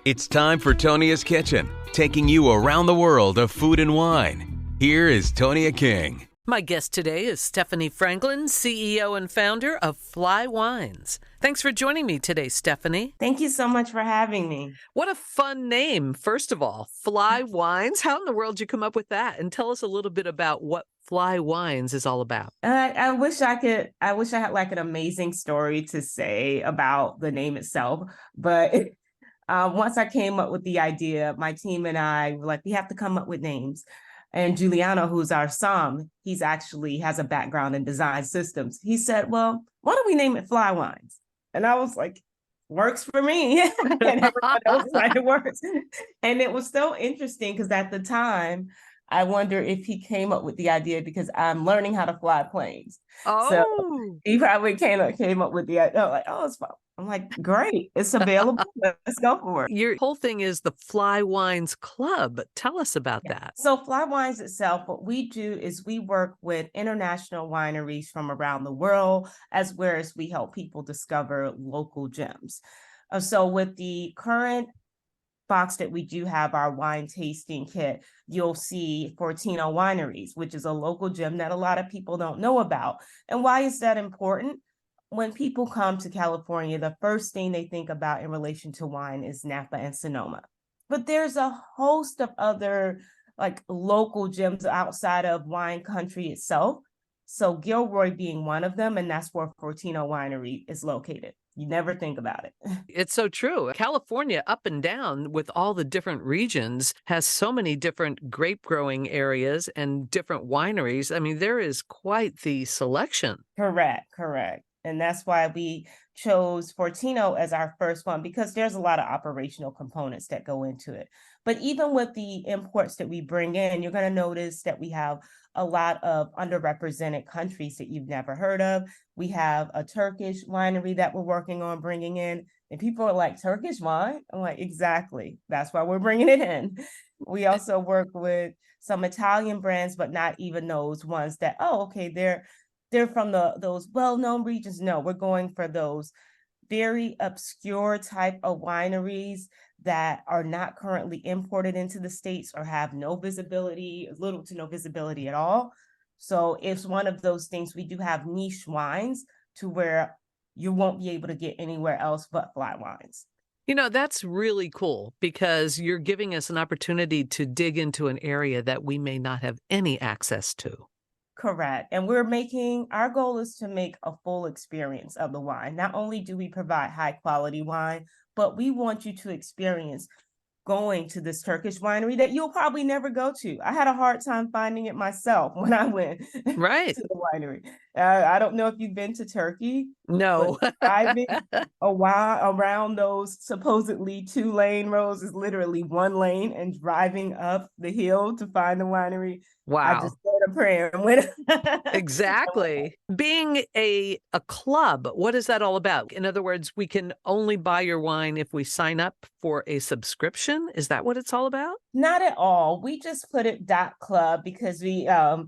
It's time for Tonia's Kitchen, taking you around the world of food and wine. Here is Tonia King. My guest today is Stephanie Franklin, CEO and founder of FlyWines. Thanks for joining me today, Stephanie. Thank you so much for having me. What a fun name, first of all. FlyWines. How in the world did you come up with that? And tell us a little bit about what FlyWines is all about. I wish I had like an amazing story to say about the name itself, but once I came up with the idea, my team and I were like, we have to come up with names. And Giuliano, who's our somm, he's actually has a background in design systems. He said, well, why don't we name it FlyWines? And I was like, works for me. And everyone else was like, it works. And it was so interesting because at the time, I wonder if he came up with the idea because I'm learning how to fly planes. Oh. So he probably came up with the idea, like, oh, it's fun. I'm like, great, it's available. Let's go for it. Your whole thing is the FlyWines Club. Tell us about that. So FlyWines itself, what we do is we work with international wineries from around the world, as well as we help people discover local gems. So with the current box that we do have, our wine tasting kit, you'll see Fortino Wineries, which is a local gem that a lot of people don't know about. And why is that important? When people come to California, the first thing they think about in relation to wine is Napa and Sonoma. But there's a host of other like local gems outside of wine country itself. So Gilroy being one of them, and that's where Fortino Winery is located. You never think about it. It's so true. California, up and down with all the different regions, has so many different grape growing areas and different wineries. I mean, there is quite the selection. Correct. And that's why we chose Fortino as our first one, because there's a lot of operational components that go into it. But even with the imports that we bring in, you're going to notice that we have a lot of underrepresented countries that you've never heard of. We have a Turkish winery that we're working on bringing in. And people are like, Turkish wine? I'm like, exactly. That's why we're bringing it in. We also work with some Italian brands, but not even those ones that, oh, okay, they're from those well-known regions. No, we're going for those very obscure type of wineries that are not currently imported into the States or have no visibility, little to no visibility at all. So it's one of those things. We do have niche wines to where you won't be able to get anywhere else but FlyWines. You know, that's really cool because you're giving us an opportunity to dig into an area that we may not have any access to. Correct. And our goal is to make a full experience of the wine. Not only do we provide high quality wine, but we want you to experience going to this Turkish winery that you'll probably never go to. I had a hard time finding it myself when I went right to the winery. I don't know if you've been to Turkey. No. Driving a while around those supposedly 2-lane roads is literally 1 lane, and driving up the hill to find the winery. Wow. I just said a prayer and went. Exactly. Being a club, what is that all about? In other words, we can only buy your wine if we sign up for a subscription. Is that what it's all about? Not at all. We just put it .club because the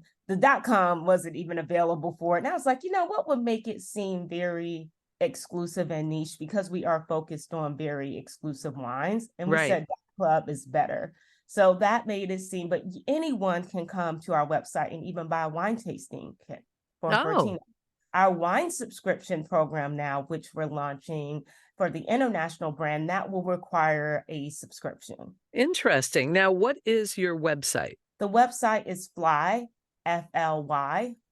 .com wasn't even available for it. And I was like, what would make it seem very exclusive and niche, because we are focused on very exclusive wines. And we said .club is better. So that made it seem, but anyone can come to our website and even buy a wine tasting kit for $14. Our wine subscription program now, which we're launching for the international brand, that will require a subscription. Interesting. Now, what is your website? The website is FLY,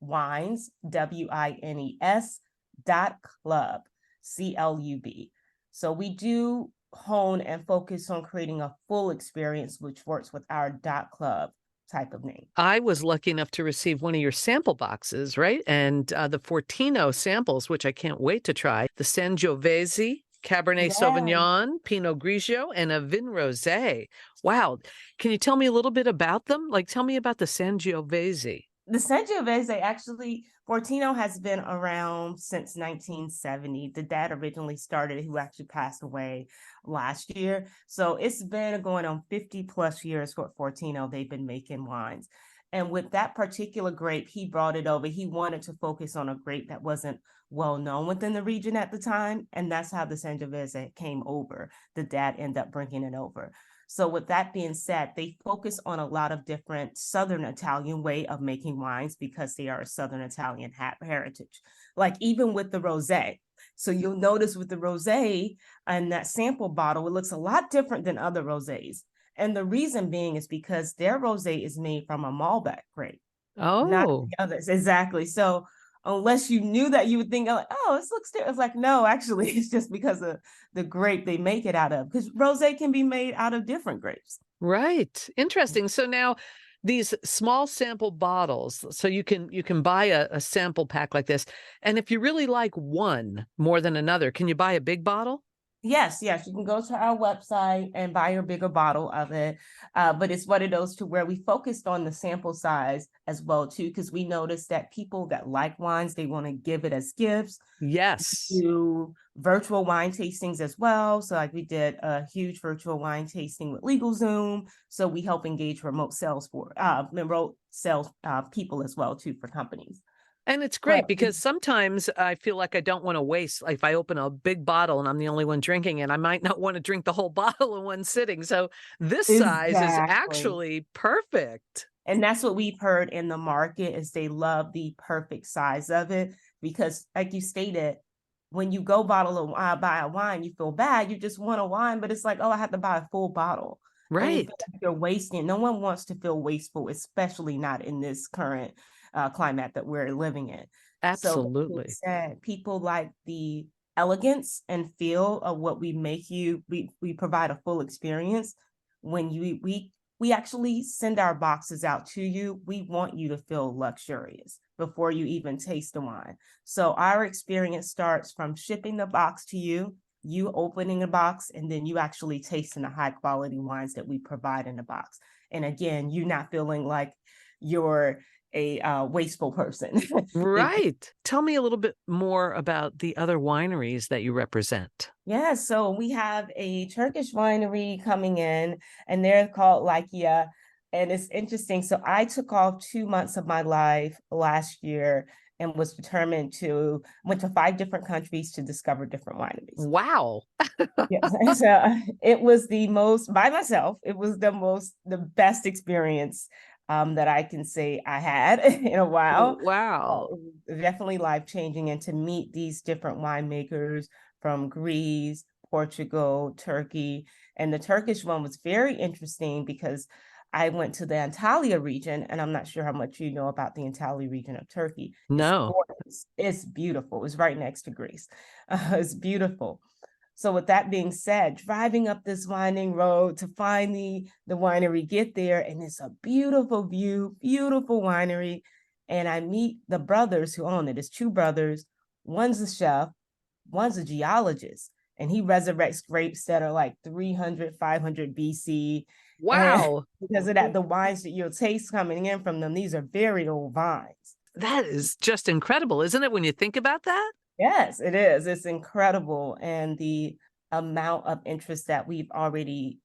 wines, WINES .club, CLUB. So we do hone and focus on creating a full experience, which works with our .club type of name. I was lucky enough to receive one of your sample boxes, right? And the Fortino samples, which I can't wait to try. The Sangiovese, Cabernet Sauvignon, Pinot Grigio, and a Vin Rosé. Wow. Can you tell me a little bit about them? Like, tell me about the Sangiovese. The Sangiovese, actually, Fortino has been around since 1970. The dad originally started, who actually passed away last year. So it's been going on 50 plus years for Fortino. They've been making wines. And with that particular grape, he brought it over. He wanted to focus on a grape that wasn't well known within the region at the time. And that's how the Sangiovese came over. The dad ended up bringing it over. So with that being said, they focus on a lot of different Southern Italian way of making wines because they are a Southern Italian heritage. Like even with the rosé. So you'll notice with the rosé and that sample bottle, it looks a lot different than other rosés. And the reason being is because their rosé is made from a Malbec grape, not Oh, the others. Exactly. So unless you knew that, you would think, like, oh, this looks different. It's like, no, actually, it's just because of the grape they make it out of. Because rosé can be made out of different grapes. right. Interesting. So now these small sample bottles, so you can buy a sample pack like this. And if you really like one more than another, can you buy a big bottle? Yes, yes, you can go to our website and buy a bigger bottle of it. But it's one of those to where we focused on the sample size as well too, because we noticed that people that like wines, they want to give it as gifts, Yes. do virtual wine tastings as well. So like we did a huge virtual wine tasting with LegalZoom. So we help engage remote sales people as well too for companies. And it's But great because sometimes I feel like I don't want to waste. Like if I open a big bottle and I'm the only one drinking it, I might not want to drink the whole bottle in one sitting. So this size is exactly. actually perfect. And that's what we've heard in the market is they love the perfect size of it because like you stated, when you go buy a wine, you feel bad. You just want a wine, but it's like, oh, I have to buy a full bottle. And you feel Right. like you're wasting. No one wants to feel wasteful, especially not in this current climate that we're living in. So that being Absolutely. said, people like the elegance and feel of what we make you. We provide a full experience when we actually send our boxes out to you. We want you to feel luxurious before you even taste the wine. So our experience starts from shipping the box to you, you opening the box, and then you actually tasting the high quality wines that we provide in the box. And again, you not feeling like you're a wasteful person. Right. Tell me a little bit more about the other wineries that you represent. Yeah, so we have a Turkish winery coming in, and they're called Lakia. And it's interesting. So I took off 2 months of my life last year and was determined to went to 5 different countries to discover different wineries. Wow. Yes. So it was the most by myself. It was the best experience that I can say I had in a while. Wow. It was definitely life changing, and to meet these different winemakers from Greece, Portugal, Turkey, and the Turkish one was very interesting because I went to the Antalya region, and I'm not sure how much you know about the Antalya region of Turkey. It's No. gorgeous. It's beautiful. It's right next to Greece. It's beautiful. So with that being said, driving up this winding road to find the winery, get there, and it's a beautiful view, beautiful winery. And I meet the brothers who own it. It's 2 brothers. One's a chef, one's a geologist, and he resurrects grapes that are like 300, 500 BC. And Wow. because of that, the wines that you'll taste coming in from them, these are very old vines. That is just incredible, isn't it, when you think about that? Yes, it is. It's incredible. And the amount of interest that we've already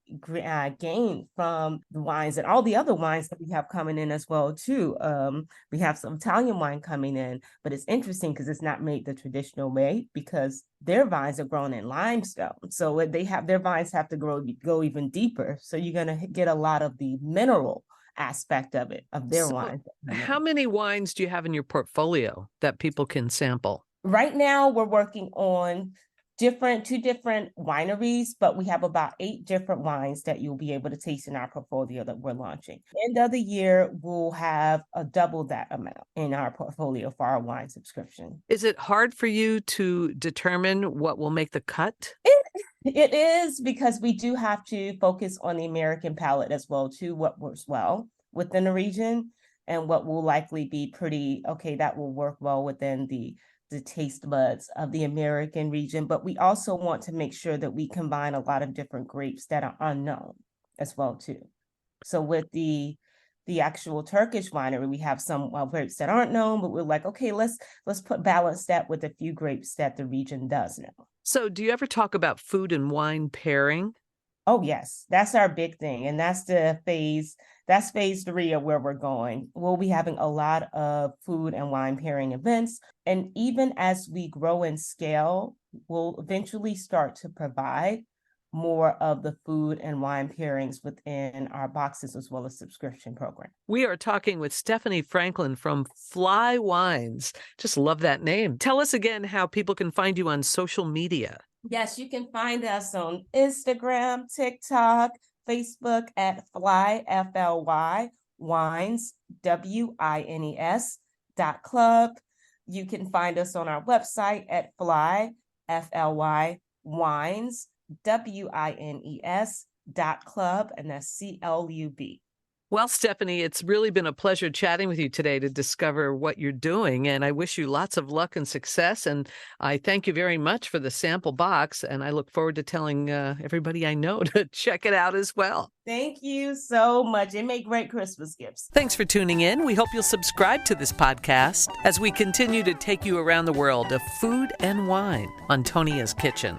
gained from the wines and all the other wines that we have coming in as well too. We have some Italian wine coming in, but it's interesting because it's not made the traditional way because their vines are grown in limestone. So their vines have to go even deeper. So you're gonna get a lot of the mineral aspect of it, of their So, wines. how many wines do you have in your portfolio that people can sample? Right now, we're working on 2 different wineries, but we have about 8 different wines that you'll be able to taste in our portfolio that we're launching. End of the year, we'll have a double that amount in our portfolio for our wine subscription. Is it hard for you to determine what will make the cut? It is because we do have to focus on the American palate as well too, what works well within the region and what will likely be pretty okay, that will work well within the taste buds of the American region. But we also want to make sure that we combine a lot of different grapes that are unknown as well too. So with the actual Turkish winery, we have some grapes that aren't known, but we're like, okay, let's balance that with a few grapes that the region does know. So, do you ever talk about food and wine pairing? Oh, yes, that's our big thing. And that's phase 3 of where we're going. We'll be having a lot of food and wine pairing events. And even as we grow in scale, we'll eventually start to provide more of the food and wine pairings within our boxes as well as subscription program. We are talking with Stephanie Franklin from FlyWines. Just love that name. Tell us again how people can find you on social media. Yes, you can find us on Instagram, TikTok, Facebook at FLY Wines, WINES.club. You can find us on our website at FLY Wines, WINES.club, and that's CLUB. Well, Stephanie, it's really been a pleasure chatting with you today to discover what you're doing, and I wish you lots of luck and success, and I thank you very much for the sample box, and I look forward to telling everybody I know to check it out as well. Thank you so much. It made great Christmas gifts. Thanks for tuning in. We hope you'll subscribe to this podcast as we continue to take you around the world of food and wine on Tonia's Kitchen.